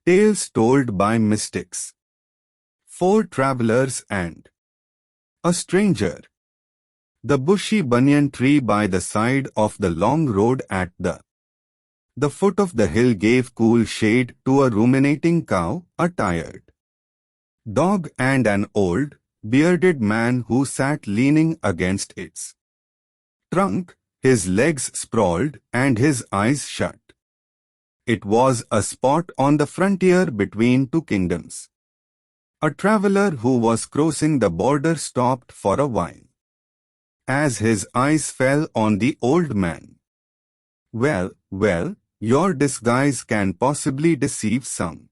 Tales told by mystics. 4 travelers and a stranger. The bushy banyan tree by the side of the long road at the foot of the hill gave cool shade to a ruminating cow, a tired dog and an old, bearded man who sat leaning against its trunk, his legs sprawled and his eyes shut. It was a spot on the frontier between 2 kingdoms. A traveler who was crossing the border stopped for a while. As his eyes fell on the old man. Well, your disguise can possibly deceive some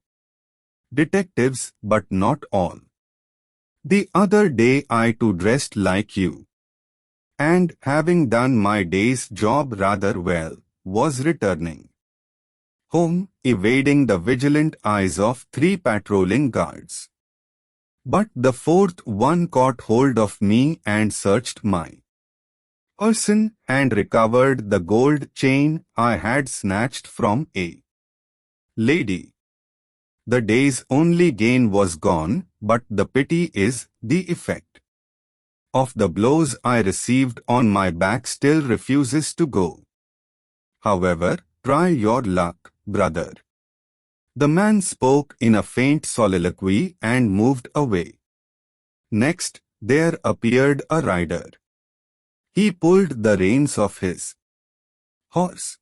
detectives, but not all. The other day I too dressed like you, and having done my day's job rather well, was returning home, evading the vigilant eyes of 3 patrolling guards. But the 4th one caught hold of me and searched my person and recovered the gold chain I had snatched from a lady. The day's only gain was gone, but the pity is the effect of the blows I received on my back still refuses to go. However, try your luck, brother. The man spoke in a faint soliloquy and moved away. Next, there appeared a rider. He pulled the reins of his horse.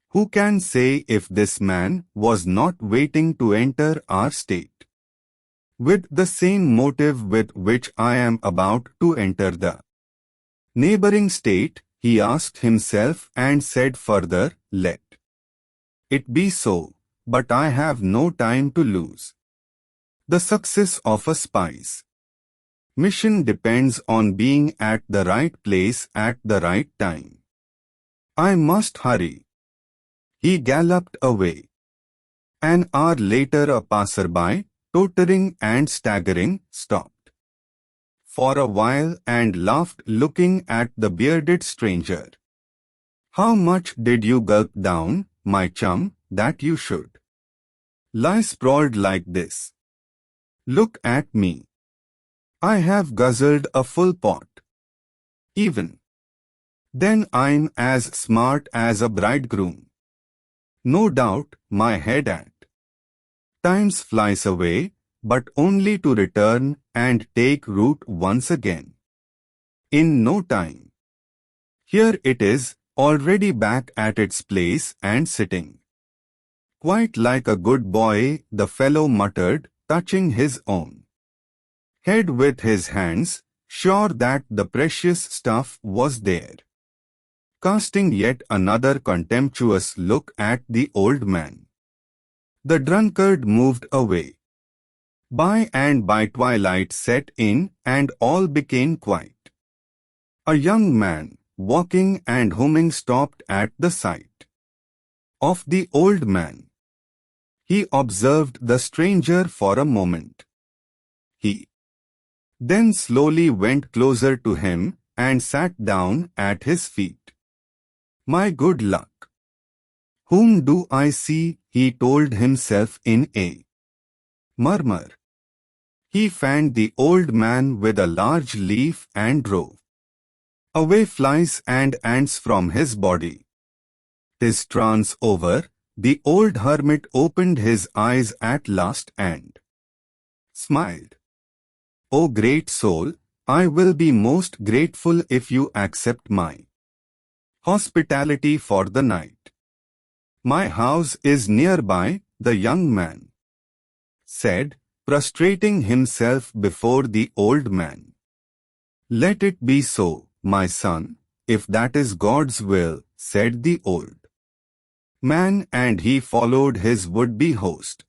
Who can say if this man was not waiting to enter our state with the same motive with which I am about to enter the neighboring state? He asked himself and said further, let it be so, but I have no time to lose. The success of a spy's mission depends on being at the right place at the right time. I must hurry. He galloped away. An hour later a passerby, tottering and staggering, stopped for a while and laughed, looking at the bearded stranger. How much did you gulp down, my chum, that you should lie sprawled like this? Look at me. I have guzzled a full pot. Even then I'm as smart as a bridegroom. No doubt my head at times flies away, but only to return and take root once again. In no time. Here it is, already back at its place and sitting. Quite like a good boy, the fellow muttered, touching his own head with his hands, sure that the precious stuff was there. Casting yet another contemptuous look at the old man, the drunkard moved away. By and by twilight set in and all became quiet. A young man, walking and humming, stopped at the sight of the old man. He observed the stranger for a moment. He then slowly went closer to him and sat down at his feet. My good luck! Whom do I see? He told himself in a murmur. He fanned the old man with a large leaf and drove away flies and ants from his body. His trance over, the old hermit opened his eyes at last and smiled. O great soul, I will be most grateful if you accept my hospitality for the night. My house is nearby, the young man said, prostrating himself before the old man. Let it be so, my son, if that is God's will, said the old man, and he followed his would-be host.